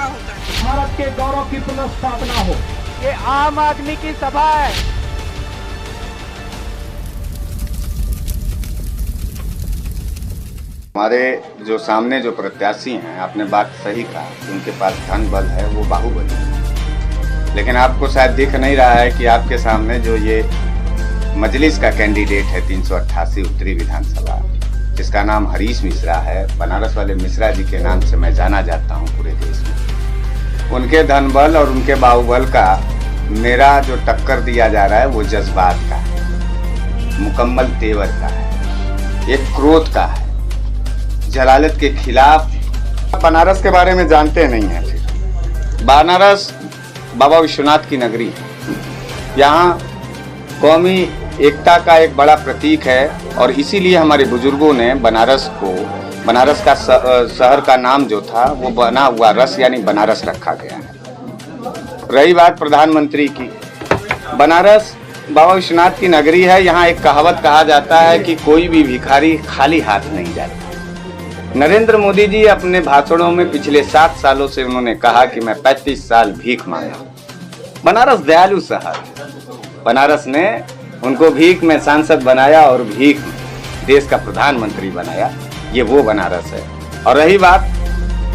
होता है। भारत के गौरव की पुनर्स्थापना हो। ये आम आदमी की सभा है। हमारे जो सामने जो प्रत्याशी हैं, आपने बात सही कहा कि उनके पास धन बल है, वो बाहुबली है। लेकिन आपको शायद दिख नहीं रहा है कि आपके सामने जो ये मजलिस का कैंडिडेट है 388 उत्तरी विधानसभा, जिसका नाम हरीश मिश्रा है, बनारस वाले मिश्रा जी के नाम से मैं जाना जाता हूँ पूरे देश में। उनके धन बल और उनके बाहुबल का मेरा जो टक्कर दिया जा रहा है वो जज्बात का है, मुकम्मल तेवर का है, एक क्रोध का है, जलालत के खिलाफ। बनारस के बारे में जानते नहीं हैं। फिर बनारस बाबा विश्वनाथ की नगरी है। यहाँ कौमी एकता का एक बड़ा प्रतीक है और इसीलिए हमारे बुजुर्गों ने बनारस का शहर का नाम जो था वो बना हुआ रस यानी बनारस रखा गया है। रही बात प्रधानमंत्री की, बनारस बाबा विश्वनाथ की नगरी है। यहाँ एक कहावत कहा जाता है कि कोई भी भिखारी खाली हाथ नहीं जाता। नरेंद्र मोदी जी अपने भाषणों में पिछले 7 सालों से उन्होंने कहा कि मैं 35 साल भीख मांगा। बनारस दयालु शहर, बनारस ने उनको भीख में सांसद बनाया और भीख में देश का प्रधानमंत्री बनाया। ये वो बनारस है। और रही बात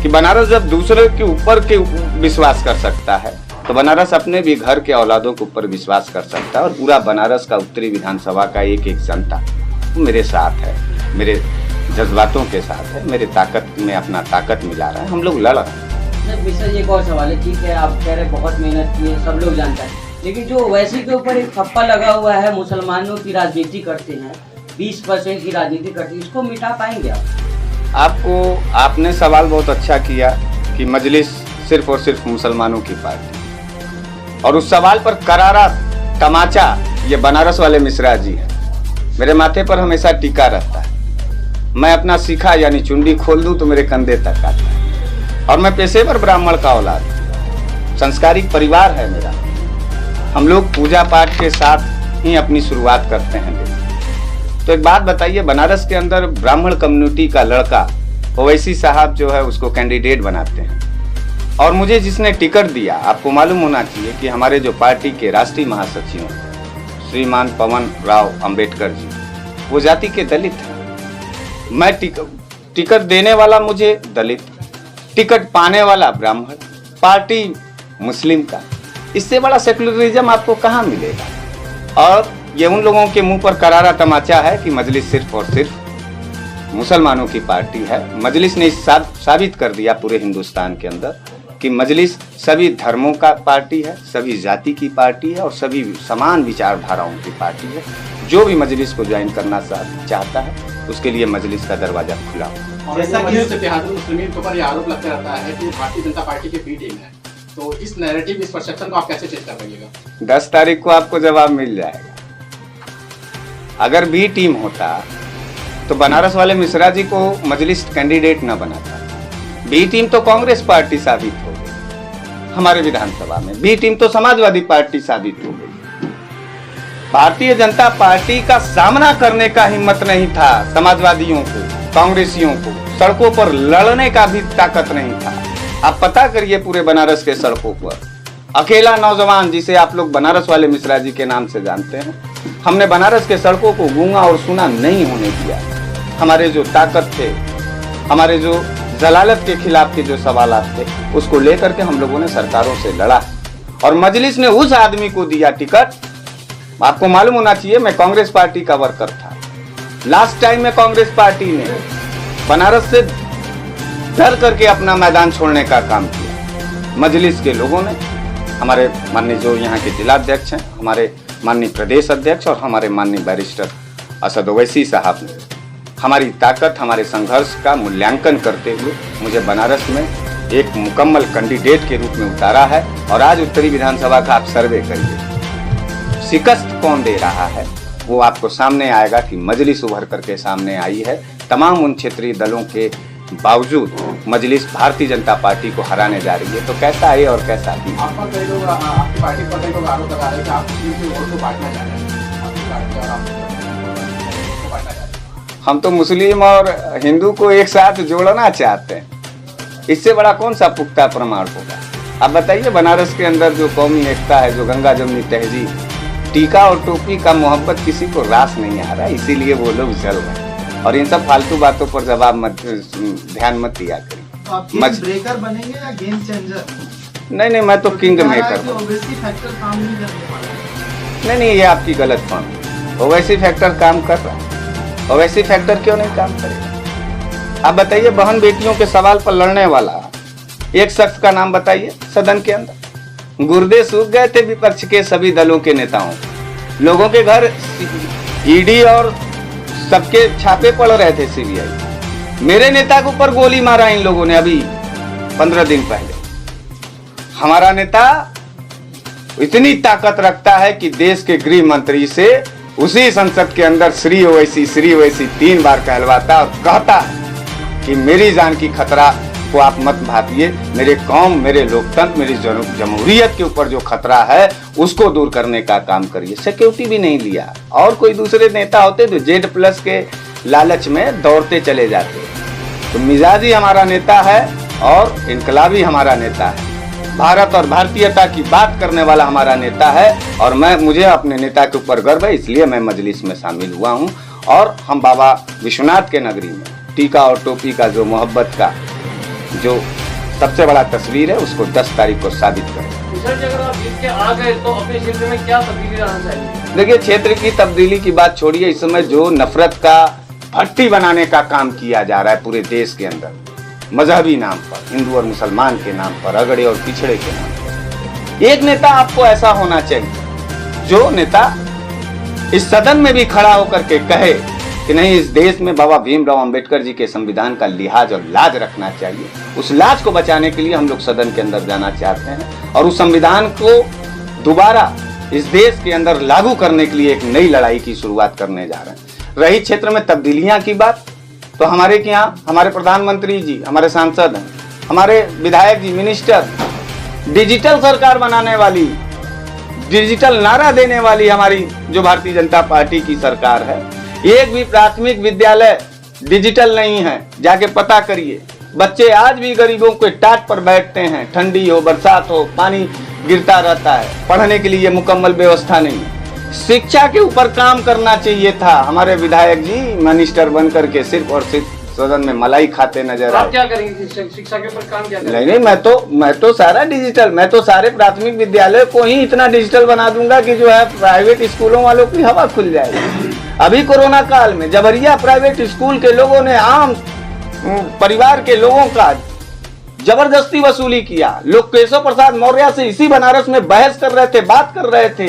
कि बनारस जब दूसरे के ऊपर के विश्वास कर सकता है तो बनारस अपने भी घर के औलादों के ऊपर विश्वास कर सकता है। और पूरा बनारस का उत्तरी विधानसभा का एक एक जनता मेरे साथ है, मेरे जज्बातों के साथ है, मेरे ताकत में अपना ताकत मिला रहा है। हम लोग लड़ रहे हैं। मिश्रा जी, एक और सवाल है। ठीक है, आप कह रहे बहुत मेहनत की है, सब लोग जानते हैं, लेकिन जो वैसी के ऊपर एक ठप्पा लगा हुआ है, मुसलमानों की राजनीति करते हैं, 20% की राजनीति करते हैं, इसको मिटा पाएंगे आप? आपने सवाल बहुत अच्छा किया कि मजलिस सिर्फ और सिर्फ मुसलमानों की पार्टी, और उस सवाल पर करारा तमाचा ये बनारस वाले मिश्रा जी है। मेरे माथे पर हमेशा टीका रहता है। मैं अपना सीखा यानी चुंडी खोल दूं तो मेरे कंधे तक आता है। और मैं पेशेवर ब्राह्मण का औलाद, संस्कारिक परिवार है मेरा। हम लोग पूजा पाठ के साथ ही अपनी शुरुआत करते हैं। तो एक बात बताइए, बनारस के अंदर ब्राह्मण कम्युनिटी का लड़का ओवैसी साहब जो है उसको कैंडिडेट बनाते हैं, और मुझे जिसने टिकट दिया, आपको मालूम होना चाहिए कि हमारे जो पार्टी के राष्ट्रीय महासचिव श्रीमान पवन राव अंबेडकर जी, वो जाति के दलित हैं। मैं टिकट देने वाला मुझे दलित, टिकट पाने वाला ब्राह्मण, पार्टी मुस्लिम का। इससे बड़ा सेकुलरिज्म आपको कहाँ मिलेगा? और ये उन लोगों के मुंह पर करारा तमाचा है कि मजलिस सिर्फ और सिर्फ मुसलमानों की पार्टी है। मजलिस ने साबित कर दिया पूरे हिंदुस्तान के अंदर कि मजलिस सभी धर्मों का पार्टी है, सभी जाति की पार्टी है और सभी समान विचारधाराओं की पार्टी है। जो भी मजलिस को ज्वाइन करना चाहता है उसके लिए मजलिस का दरवाजा खुला हो। जैसा कि इत्तेहादुल मुस्लिमीन के ऊपर ये आरोप लगता रहता है कि भारतीय जनता पार्टी के बी टीम है, तो इस नैरेटिव, इस परसेप्शन को आप कैसे चेंज कर पाइएगा? 10 तारीख को आपको जवाब मिल जाएगा। अगर बी टीम होता तो बनारस वाले मिश्रा जी को मजलिस कैंडिडेट न बनाता। बी टीम तो कांग्रेस पार्टी साबित हो गई हमारे विधानसभा में, बी टीम तो समाजवादी पार्टी साबित हो गई। भारतीय जनता पार्टी का सामना करने का हिम्मत नहीं था समाजवादियों को, कांग्रेसियों को, सड़कों पर लड़ने का भी ताकत नहीं था। आप पता करिए पूरे बनारस के सड़कों पर अकेला नौजवान, जिसे आप लोग बनारस वाले मिश्रा जी के नाम से जानते हैं, हमने बनारस के सड़कों को गूंगा और सुना नहीं होने दिया। हमारे जो ताकत थे, हमारे जो जलालत के खिलाफ के जो सवालात थे, उसको लेकर के हम लोगों ने सरकारों से लड़ा और मजलिस ने उस आदमी को दिया टिकट। आपको मालूम होना चाहिए मैं कांग्रेस पार्टी का वर्कर था। लास्ट टाइम में कांग्रेस पार्टी ने बनारस से डर करके अपना मैदान छोड़ने का काम किया। मजलिस के लोगों ने, हमारे माननीय जो यहाँ के जिलाध्यक्ष हैं, हमारे माननीय प्रदेश अध्यक्ष और हमारे माननीय बैरिस्टर असद ओवैसी साहब ने हमारी ताकत, हमारे संघर्ष का मूल्यांकन करते हुए मुझे बनारस में एक मुकम्मल कैंडिडेट के रूप में उतारा है। और आज उत्तरी विधानसभा का आप सर्वे करिए, शिकस्त कौन दे रहा है वो आपको सामने आएगा कि मजलिस उभर करके सामने आई है। तमाम उन क्षेत्रीय दलों के बावजूद मजलिस भारतीय जनता पार्टी को हराने जा रही है। तो कैसा है और कैसा भी? आपका कई लोग, आपकी पार्टी पर कई लोग आरोप लगा रहे हैं कि आप मुस्लिम के वोट को बांटना चाह रहे हैं, आपकी पार्टी और आप हम तो मुस्लिम और हिंदू को एक साथ जोड़ना चाहते हैं। इससे बड़ा कौन सा पुख्ता प्रमाण होगा? आप बताइए, बनारस के अंदर जो कौमी एकता है, जो गंगा जमुनी तहजीब, टीका और टोपी का मोहब्बत किसी को रास नहीं आ रहा, इसीलिए वो लोग जल रहे हैं। और इन सब फालतू बातों पर जवाब ध्यान मत दिया करिए। आप गेम ब्रेकर बनेंगे या गेम चेंजर? नहीं, मैं तो किंग मेकर। ओवेसी फैक्टर काम नहीं करने वाला। नहीं, ये आपकी गलत फहमी। ओवैसी फैक्टर काम कर रहा है। ओवैसी फैक्टर क्यों नहीं काम करेगा? आप बताइए, बहन बेटियों के सवाल पर लड़ने वाला एक शख्स का नाम बताइए सदन के अंदर। गुर्दे सूख गए थे विपक्ष के सभी दलों के नेताओं। लोगों के घर ईडी और सबके छापे पड़ रहे थे, सीबीआई। मेरे नेता के ऊपर गोली मारा इन लोगों ने अभी 15 दिन पहले। हमारा नेता इतनी ताकत रखता है कि देश के गृह मंत्री से उसी संसद के अंदर श्री ओवैसी 3 बार कहलवाता और कहता है कि मेरी जान की खतरा को आप मत भापिए, मेरे कौम, मेरे लोकतंत्र, मेरी जमहूरियत के ऊपर जो खतरा है उसको दूर करने का काम करिए। सिक्योरिटी भी नहीं लिया। और कोई दूसरे नेता होते तो Z+ के लालच में दौड़ते चले जाते। तो मिजाजी हमारा नेता है और इनकलाबी हमारा नेता है। भारत और भारतीयता की बात करने वाला हमारा नेता है। और मुझे अपने नेता के ऊपर गर्व है, इसलिए मैं मजलिस में शामिल हुआ हूँ। और हम बाबा विश्वनाथ के नगरी में टीका और टोपी का जो मोहब्बत का जो सबसे बड़ा तस्वीर है, उसको 10 तारीख को साबित करें। सर जी, अगर आप जीत के आ गए तो अपने क्षेत्र में क्या तब्दीली लाना चाहिए? देखिए, क्षेत्र की तब्दीली की बात छोड़िए। इस समय जो नफरत का भट्टी बनाने का काम किया जा रहा है पूरे देश के अंदर, मजहबी नाम पर, हिंदू और मुसलमान के नाम पर, अगड़े और पिछड़े के नाम पर, एक नेता आपको ऐसा होना चाहिए जो नेता इस सदन में भी खड़ा होकर के कहे कि नहीं, इस देश में बाबा भीमराव अंबेडकर जी के संविधान का लिहाज और लाज रखना चाहिए। उस लाज को बचाने के लिए हम लोग सदन के अंदर जाना चाहते हैं और उस संविधान को दोबारा इस देश के अंदर लागू करने के लिए एक नई लड़ाई की शुरुआत करने जा रहे हैं। रही क्षेत्र में तब्दीलियां की बात, तो हमारे के यहाँ हमारे प्रधानमंत्री जी, हमारे सांसद हैं, हमारे विधायक जी, मिनिस्टर, डिजिटल सरकार बनाने वाली, डिजिटल नारा देने वाली हमारी जो भारतीय जनता पार्टी की सरकार है। एक भी प्राथमिक विद्यालय डिजिटल नहीं है, जाके पता करिए। बच्चे आज भी गरीबों के टाट पर बैठते हैं, ठंडी हो, बरसात हो, पानी गिरता रहता है। पढ़ने के लिए मुकम्मल व्यवस्था नहीं है। शिक्षा के ऊपर काम करना चाहिए था। हमारे विधायक जी मिनिस्टर बन करके सिर्फ और सिर्फ सदन में मलाई खाते नजर आए। आप क्या करेंगे शिक्षा के ऊपर काम? क्या करेंगे? नहीं, मैं तो सारा डिजिटल, मैं तो सारे प्राथमिक विद्यालय को ही इतना डिजिटल बना दूंगा कि जो है प्राइवेट स्कूलों वालों की हवा खुल जाएगी। अभी कोरोना काल में जबरिया प्राइवेट स्कूल के लोगों ने आम परिवार के लोगों का जबरदस्ती वसूली किया। लोग केशव प्रसाद मौर्य से इसी बनारस में बहस कर रहे थे, बात कर रहे थे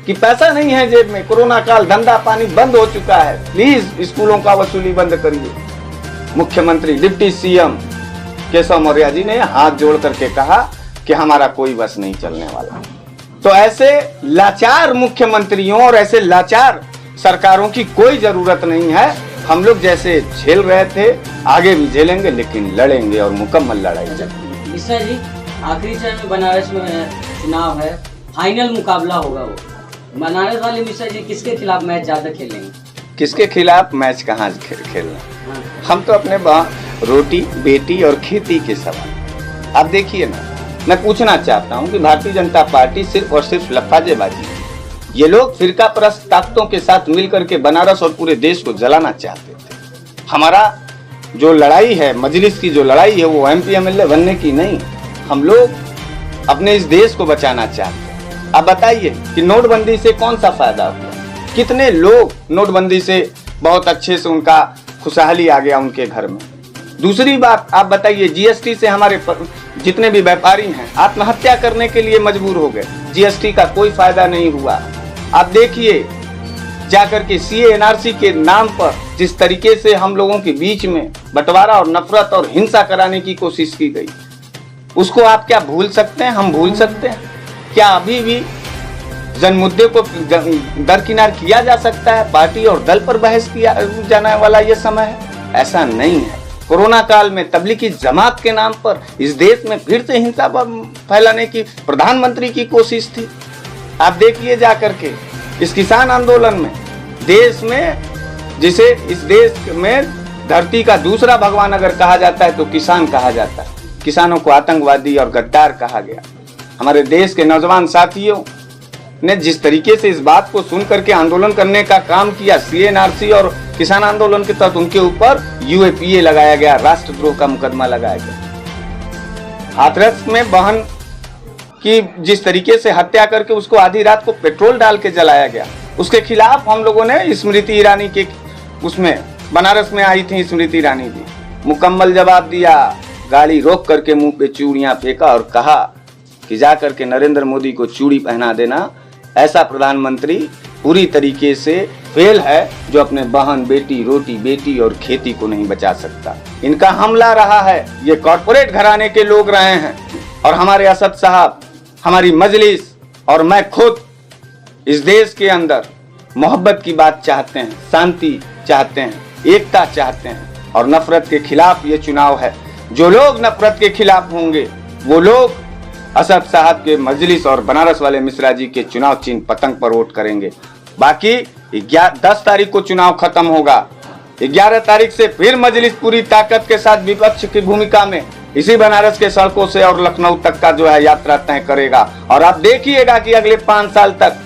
कि पैसा नहीं है जेब में, कोरोना काल, धंधा पानी बंद हो चुका है, प्लीज स्कूलों का वसूली बंद करिए। मुख्यमंत्री डिप्टी सीएम केशव मौर्य जी ने हाथ जोड़ करके कहा कि हमारा कोई बस नहीं चलने वाला। तो ऐसे लाचार मुख्यमंत्रियों और ऐसे लाचार सरकारों की कोई जरूरत नहीं है। हम लोग जैसे झेल रहे थे आगे भी झेलेंगे, लेकिन लड़ेंगे और मुकम्मल लड़ाई। मिश्रा जी, आखिरी चरण में बनारस में चुनाव है, फाइनल मुकाबला होगा। वो बनारस वाले मिश्रा जी किसके खिलाफ मैच ज्यादा खेलेंगे? किसके खिलाफ मैच कहाँ खेलना? हम तो अपने रोटी, बेटी और खेती के सवाल। आप देखिए ना, मैं पूछना चाहता हूँ कि भारतीय जनता पार्टी सिर्फ और सिर्फ लफाजेबाजी, ये लोग फिरका परस्त ताकतों के साथ मिलकर के बनारस और पूरे देश को जलाना चाहते थे। हमारा जो लड़ाई है, मजलिस की जो लड़ाई है, वो MP MLA बनने की नहीं। हम लोग अपने इस देश को बचाना चाहते हैं। अब बताइए कि नोटबंदी से कौन सा फायदा हुआ? कितने लोग नोटबंदी से बहुत अच्छे से उनका खुशहाली आ गया उनके घर में। दूसरी बात, आप बताइए, GST से हमारे जितने भी व्यापारी हैं आत्महत्या करने के लिए मजबूर हो गए। GST का कोई फायदा नहीं हुआ। आप देखिए जाकर के CA NRC के नाम पर जिस तरीके से हम लोगों के बीच में बंटवारा और नफरत और हिंसा कराने की कोशिश की गई, उसको आप क्या भूल सकते हैं? हम भूल सकते हैं क्या? अभी भी जन मुद्दे को दरकिनार किया जा सकता है? पार्टी और दल पर बहस किया जाने वाला ये समय है? ऐसा नहीं है। कोरोना काल में तबलीगी जमात के नाम पर इस देश में फिर से हिंसा फैलाने की प्रधानमंत्री की कोशिश थी। आप देखिए जाकर के इस किसान आंदोलन में, देश में, जिसे इस देश में धरती का दूसरा भगवान अगर कहा जाता है तो किसान कहा जाता है। किसानों को आतंकवादी और गद्दार कहा गया। हमारे देश के नौजवान साथियों ने जिस तरीके से इस बात को सुन करके आंदोलन करने का काम किया, CNRC और किसान आंदोलन के तहत उनके ऊपर UAPA लगाया गया, राष्ट्रद्रोह का मुकदमा लगाया गया। हाथरस में बहन की जिस तरीके से हत्या करके उसको आधी रात को पेट्रोल डाल के जलाया गया, उसके खिलाफ हम लोगों ने स्मृति ईरानी के उसमें बनारस में आई थी स्मृति ईरानी जी, मुकम्मल जवाब दिया, गाड़ी रोक करके मुंह पे चूड़ियां फेंका और कहा कि जा करके नरेंद्र मोदी को चूड़ी पहना देना। ऐसा प्रधानमंत्री पूरी तरीके से फेल है जो अपने बहन, बेटी, रोटी, बेटी और खेती को नहीं बचा सकता। इनका हमला रहा है, ये कॉर्पोरेट घराने के लोग रहे हैं और हमारे असद साहब, हमारी मजलिस और मैं खुद इस देश के अंदर मोहब्बत की बात चाहते हैं, शांति चाहते हैं, एकता चाहते हैं और नफरत के खिलाफ ये चुनाव है। जो लोग नफरत के खिलाफ होंगे वो लोग असद साहब के मजलिस और बनारस वाले मिश्रा जी के चुनाव चिन्ह पतंग पर वोट करेंगे। बाकी 10 तारीख को चुनाव खत्म होगा, 11 तारीख से फिर मजलिस पूरी ताकत के साथ विपक्ष की भूमिका में इसी बनारस के सड़कों से और लखनऊ तक का जो है यात्रा तय करेगा। और आप देखिएगा कि अगले 5 साल तक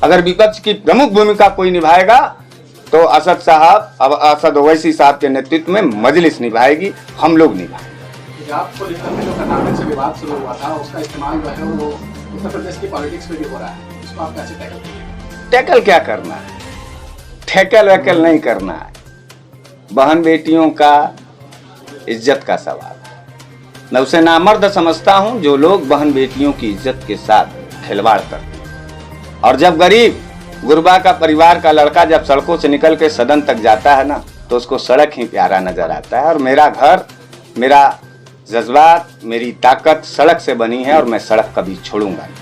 अगर विपक्ष की प्रमुख भूमिका कोई निभाएगा तो असद साहब, अब असद ओवैसी साहब के नेतृत्व में मजलिस निभाएगी, हम लोग निभाएंगे। पंजाब को लेकर के जो कर्नाटक से विवाद शुरू हुआ था, उसका इस्तेमाल जो है वो उत्तर प्रदेश की पॉलिटिक्स में भी हो रहा है, इसको आप कैसे टैकल करिए? टैकल क्या करना है, टैकल वैकल नहीं करना है। बहन बेटियों का इज्जत का सवाल है। मैं उसे नामर्द समझता हूं जो लोग बहन बेटियों की इज्जत के साथ खिलवाड़ करते हैं। और जब गरीब गुरबा का परिवार का लड़का जब सड़कों से निकल के सदन तक जाता है ना, तो उसको सड़क ही प्यारा नजर आता है। और मेरा घर, मेरा जज्बात, मेरी ताकत सड़क से बनी है और मैं सड़क कभी छोड़ूंगा नहीं।